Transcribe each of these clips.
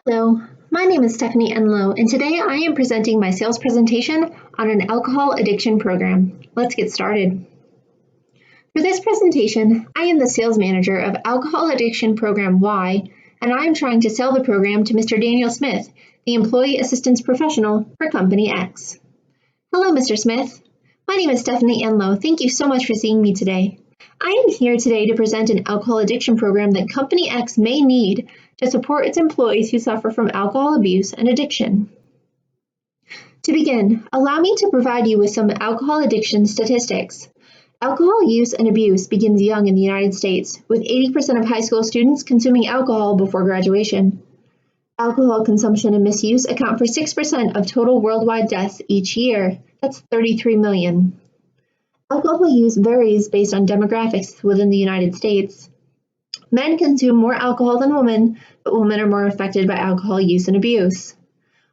Hello, my name is Stephanie Enlow, and today I am presenting my sales presentation on an alcohol addiction program. Let's get started. For this presentation, I am the sales manager of Alcohol Addiction Program Y, and I am trying to sell the program to Mr. Daniel Smith, the Employee Assistance Professional for Company X. Hello, Mr. Smith. My name is Stephanie Enlow. Thank you so much for seeing me today. I am here today to present an alcohol addiction program that Company X may need to support its employees who suffer from alcohol abuse and addiction. To begin, allow me to provide you with some alcohol addiction statistics. Alcohol use and abuse begins young in the United States, with 80% of high school students consuming alcohol before graduation. Alcohol consumption and misuse account for 6% of total worldwide deaths each year. That's 33 million. Alcohol use varies based on demographics within the United States. Men consume more alcohol than women, but women are more affected by alcohol use and abuse.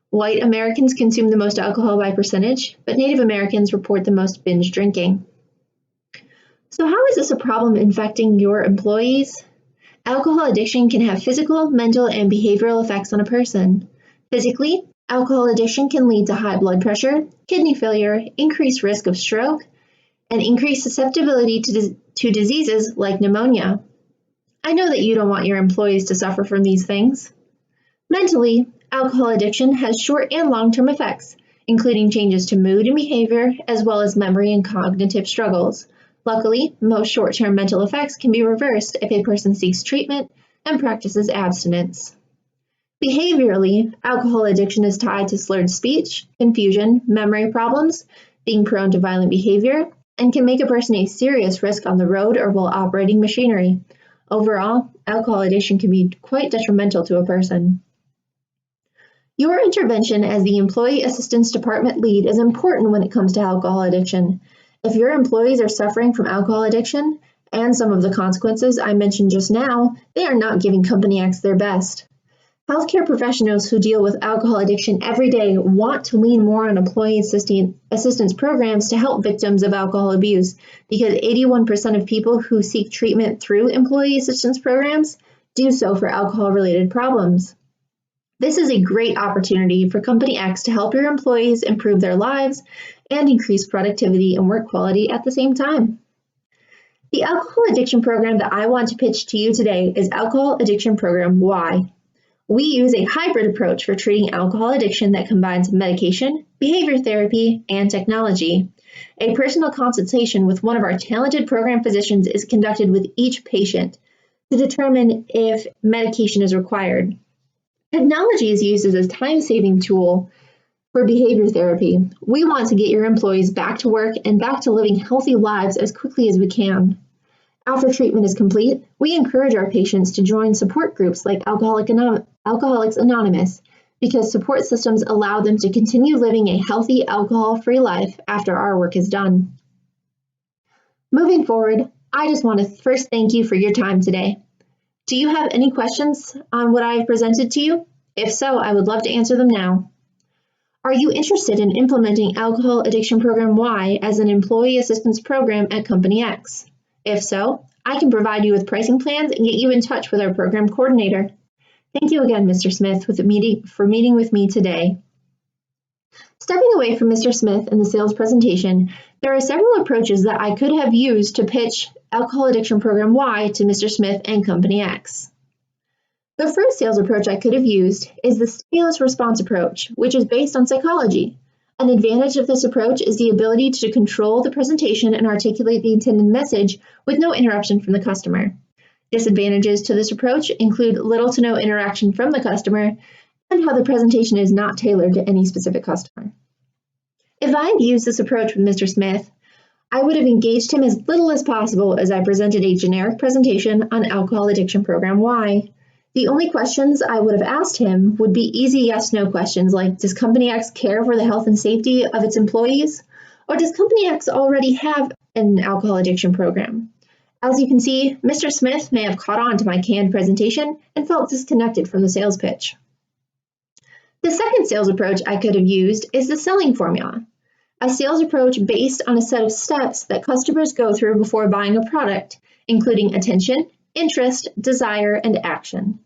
White Americans consume the most alcohol by percentage, but Native Americans report the most binge drinking. So how is this a problem affecting your employees? Alcohol addiction can have physical, mental, and behavioral effects on a person. Physically, alcohol addiction can lead to high blood pressure, kidney failure, increased risk of stroke, and increased susceptibility to diseases like pneumonia. I know that you don't want your employees to suffer from these things. Mentally, alcohol addiction has short and long-term effects, including changes to mood and behavior, as well as memory and cognitive struggles. Luckily, most short-term mental effects can be reversed if a person seeks treatment and practices abstinence. Behaviorally, alcohol addiction is tied to slurred speech, confusion, memory problems, being prone to violent behavior, and can make a person a serious risk on the road or while operating machinery. Overall, alcohol addiction can be quite detrimental to a person. Your intervention as the Employee Assistance Department lead is important when it comes to alcohol addiction. If your employees are suffering from alcohol addiction and some of the consequences I mentioned just now, they are not giving Company X their best. Healthcare professionals who deal with alcohol addiction every day want to lean more on employee assistance programs to help victims of alcohol abuse because 81% of people who seek treatment through employee assistance programs do so for alcohol-related problems. This is a great opportunity for Company X to help your employees improve their lives and increase productivity and work quality at the same time. The alcohol addiction program that I want to pitch to you today is Alcohol Addiction Program Y. We use a hybrid approach for treating alcohol addiction that combines medication, behavior therapy, and technology. A personal consultation with one of our talented program physicians is conducted with each patient to determine if medication is required. Technology is used as a time-saving tool for behavior therapy. We want to get your employees back to work and back to living healthy lives as quickly as we can. After treatment is complete, we encourage our patients to join support groups like Alcoholics Anonymous because support systems allow them to continue living a healthy, alcohol-free life after our work is done. Moving forward, I just want to first thank you for your time today. Do you have any questions on what I have presented to you? If so, I would love to answer them now. Are you interested in implementing Alcohol Addiction Program Y as an employee assistance program at Company X? If so, I can provide you with pricing plans and get you in touch with our program coordinator. Thank you again, Mr. Smith, for meeting with me today. Stepping away from Mr. Smith in the sales presentation, there are several approaches that I could have used to pitch Alcohol Addiction Program Y to Mr. Smith and Company X. The first sales approach I could have used is the stimulus response approach, which is based on psychology. An advantage of this approach is the ability to control the presentation and articulate the intended message with no interruption from the customer. Disadvantages to this approach include little to no interaction from the customer and how the presentation is not tailored to any specific customer. If I had used this approach with Mr. Smith, I would have engaged him as little as possible as I presented a generic presentation on Alcohol Addiction Program Y. The only questions I would have asked him would be easy yes/no questions like, does Company X care for the health and safety of its employees? Or does Company X already have an alcohol addiction program? As you can see, Mr. Smith may have caught on to my canned presentation and felt disconnected from the sales pitch. The second sales approach I could have used is the selling formula, a sales approach based on a set of steps that customers go through before buying a product, including attention, interest, desire, and action.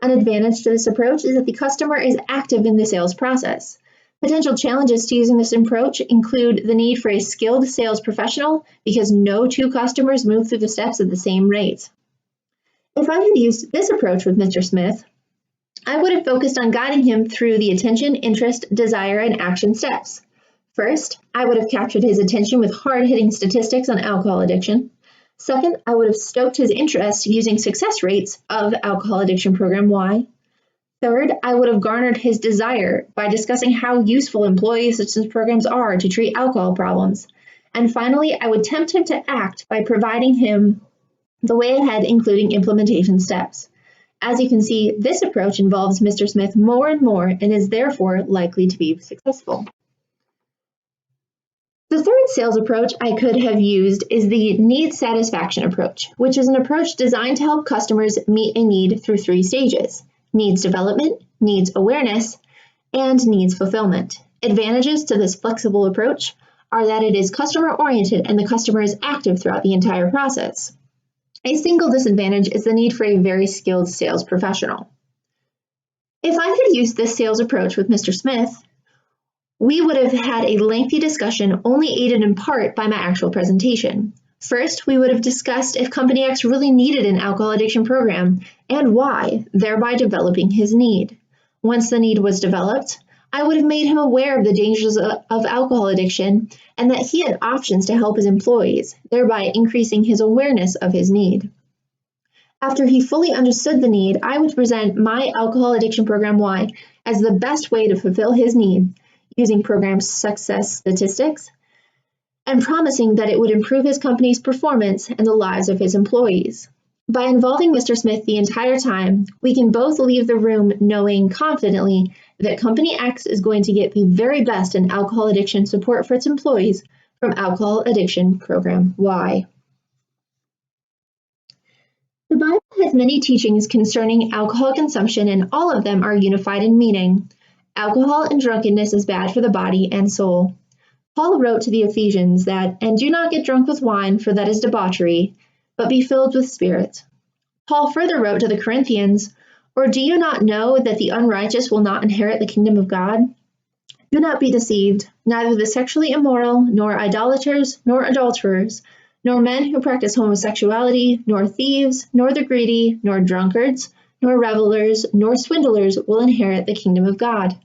An advantage to this approach is that the customer is active in the sales process. Potential challenges to using this approach include the need for a skilled sales professional because no two customers move through the steps at the same rate. If I had used this approach with Mr. Smith, I would have focused on guiding him through the attention, interest, desire, and action steps. First, I would have captured his attention with hard-hitting statistics on alcohol addiction. Second, I would have stoked his interest using success rates of Alcohol Addiction Program Y. Third, I would have garnered his desire by discussing how useful employee assistance programs are to treat alcohol problems. And finally, I would tempt him to act by providing him the way ahead, including implementation steps. As you can see, this approach involves Mr. Smith more and more and is therefore likely to be successful. The third sales approach I could have used is the need satisfaction approach, which is an approach designed to help customers meet a need through 3 stages: needs development, needs awareness, and needs fulfillment. Advantages to this flexible approach are that it is customer-oriented and the customer is active throughout the entire process. A single disadvantage is the need for a very skilled sales professional. If I had used this sales approach with Mr. Smith, we would have had a lengthy discussion only aided in part by my actual presentation. First, we would have discussed if Company X really needed an alcohol addiction program and why, thereby developing his need. Once the need was developed, I would have made him aware of the dangers of alcohol addiction and that he had options to help his employees, thereby increasing his awareness of his need. After he fully understood the need, I would present my Alcohol Addiction Program Y as the best way to fulfill his need, using program success statistics, and promising that it would improve his company's performance and the lives of his employees. By involving Mr. Smith the entire time, we can both leave the room knowing confidently that Company X is going to get the very best in alcohol addiction support for its employees from Alcohol Addiction Program Y. The Bible has many teachings concerning alcohol consumption, and all of them are unified in meaning. Alcohol and drunkenness is bad for the body and soul. Paul wrote to the Ephesians that, "And do not get drunk with wine, for that is debauchery, but be filled with Spirit." Paul further wrote to the Corinthians, "Or do you not know that the unrighteous will not inherit the kingdom of God? Do not be deceived, neither the sexually immoral, nor idolaters, nor adulterers, nor men who practice homosexuality, nor thieves, nor the greedy, nor drunkards, nor revelers, nor swindlers will inherit the kingdom of God."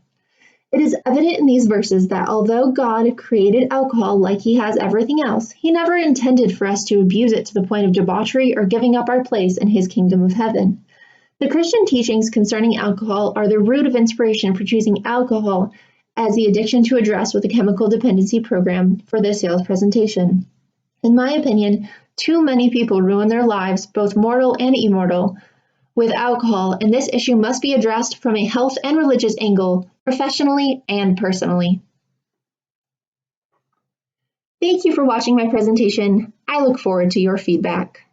It is evident in these verses that although God created alcohol like he has everything else, he never intended for us to abuse it to the point of debauchery or giving up our place in his kingdom of heaven. The Christian teachings concerning alcohol are the root of inspiration for choosing alcohol as the addiction to address with a chemical dependency program for this sales presentation. In my opinion, too many people ruin their lives, both mortal and immortal, with alcohol, and this issue must be addressed from a health and religious angle, professionally and personally. Thank you for watching my presentation. I look forward to your feedback.